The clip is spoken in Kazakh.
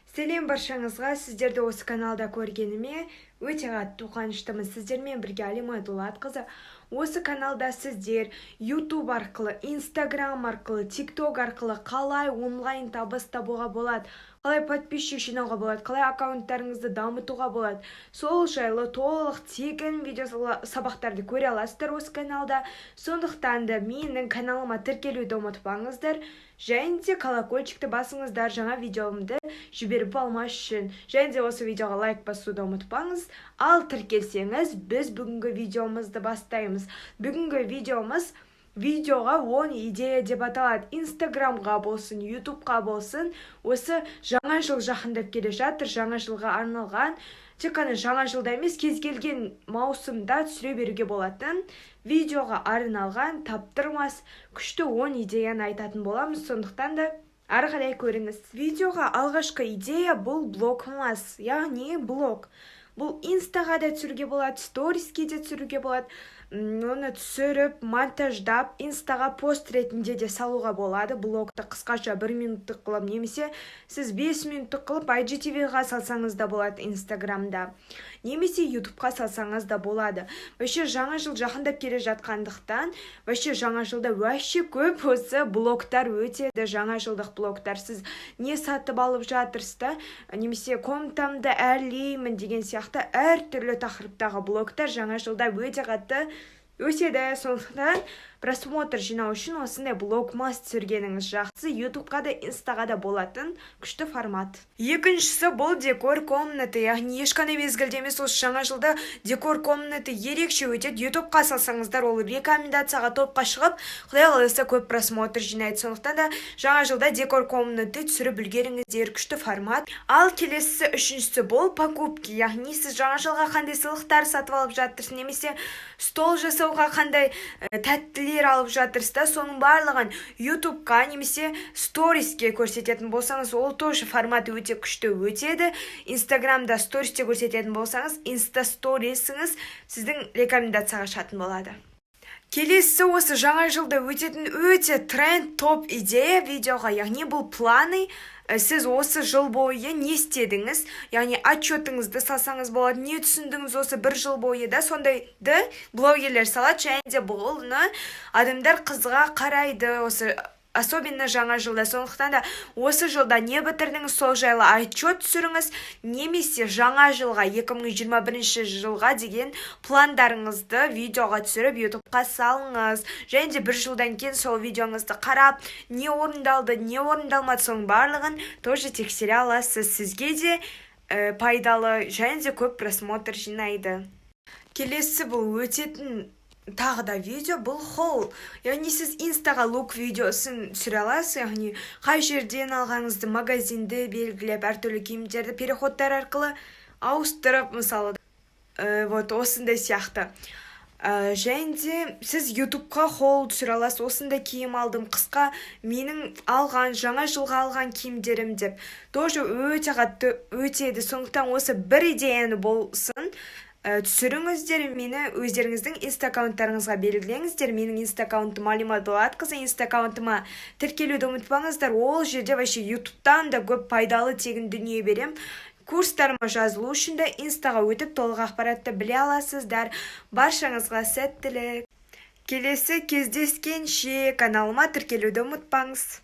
Сәлем баршаңызға, сіздерді осы каналда көргеніме өте қатты қуаныштымын. Сіздермен бірге Алима Дулатқызы. Осы каналда сіздер YouTube арқылы, Instagram арқылы, TikTok арқылы қалай онлайн табыс табуға болады, қалай подписчик жинауға болады, қалай аккаунттарыңызды дамытуға болады, сол жайлы толық тегін видео сабақтарды көре аласыздар осы каналда. Сондықтан да менің каналыма тіркелуді ұмытпаңыздар. Және де колокольчикті басыңыздар жаңа видеомды жіберіп алмас үшін. Және де осы видеоға лайк басуды ұмытпаңыз. Ал тіркелсеңіз, біз бүгінгі видеомызды бастаймыз. Бүгінгі видеоға 10 идея деп аталады. Инстаграмға болсын, ютубқа болсын, осы жаңа жыл жақындап келе жатыр. Жаңа жылға арналған, тек қана жаңа жылда емес, кез келген маусымда түсіре беруге болатын видеоға арналған таптырмас күшті 10 идеяны айтатын боламыз. Сондықтан да ары қарай көріңіз. Видеоға алғашқы идея бұл блогмас, яғни блог. Бұл инстаға да түсіруге болады, сториске де түсіруге болады. Оны түсіріп, монтаждап, инстаға пост ретінде де салуға болады. Блогты қысқаша 1 минуттық қылып, немесе сіз 5 минуттық қылып IGTV-ға салсаңыз да болады инстаграмда. Немесе ютубқа салсаңыз да болады. Вообще жаңа жыл жақындап келе жатқандықтан, вообще жаңа жылда вообще көп осы блогтар өтеді, жаңа жылдық блогтар. Сіз не сатып алып жатырсыз, немесе комнатамды әрлеймін деген сияқты әртүрлі тақырыптағы блогтар жаңа жылда өте қатты өтеді. Сондықтан просмотр жинау үшін осындай блогмас түсіргеніңіз жақсы. Ютубқа да, инстаға да болатын күшті формат. Екіншісі бұл декор комнаты, яғни ешқандай мезгілде емес, осы жаңа жылда декор комнаты ерекше өтеді. Ютубқа салсаңыздар, ол рекомендацияға топқа шығып, құдай қаласа көп просмотр жинайды. Сондықтан да жаңа жылда декор комнаты түсіріп үлгеріңіздер, күшті формат. Ал келесі үшіншісі бұл покупки, яғни сіз жаңа жылға қандай сыйлықтар сатып алып жатырсыз, немесе стол жасауға қандай тәттілер алып жатырсыз, соның барлығын ютубқа немесе сториске көрсететін болсаңыз, ол тоже форматы өте күшті өтеді. Инстаграмда стористе көрсететін болсаңыз, инста сторисіңіз сіздің рекомендацияға шығатын болады. Келесі осы жаңа жылда өтетін өте тренд топ идея видеоға, яғни бұл планы. Сіз осы жыл бойы не істедіңіз, яғни отчетыңызды салсаңыз болады, не түсіндіңіз осы бір жыл бойы да, сондайды блогерлер салады. Және де бұны адамдар қызыға қарайды, осы особенно жаңа жылда. Сондықтан да осы жылда не бітірдіңіз, сол жайлы отчет түсіріңіз, немесе жаңа жылға 2021 жылға деген пландарыңызды видеоға түсіріп ютубқа салыңыз. Және де бір жылдан кейін сол видеоңызды қарап, не орындалды, не орындалмады, соның барлығын тоже тексере аласыз. Сізге де пайдалы, және де көп просмотр жинайды. Келесі бұл өтетін тағы да видео, бұл холл. Яғни сіз инстаға лук видеосын түсіре аласыз, яғни қай жерден алғаныңызды, магазинді белгілеп, әртүрлі киімдерді переходтар арқылы ауыстырып, мысалы, осындай сияқты. Және де сіз ютубқа холл түсіре аласыз, осындай киім алдым, қысқа менің алған, жаңа жылға алған киімдерім деп. Тоже өте қатты өтеді. Сондықтан осы бір идеяны болсын түсіріңіздер, мені өздеріңіздің инстаккаунттарыңызға белгілеңіздер. Менің инстаккаунтым Алима Дулатқызы, инстаккаунтыма тіркелуді ұмытпаңыздар. Ол жерде вообще ютубтан да көп пайдалы тегін дүние берем. Курстарыма жазылу үшін де инстаға өтіп толық ақпаратты біле аласыздар. Баршаңызға сәттілік. Келесі кездескенше каналыма тіркелуді ұмытпаңыз.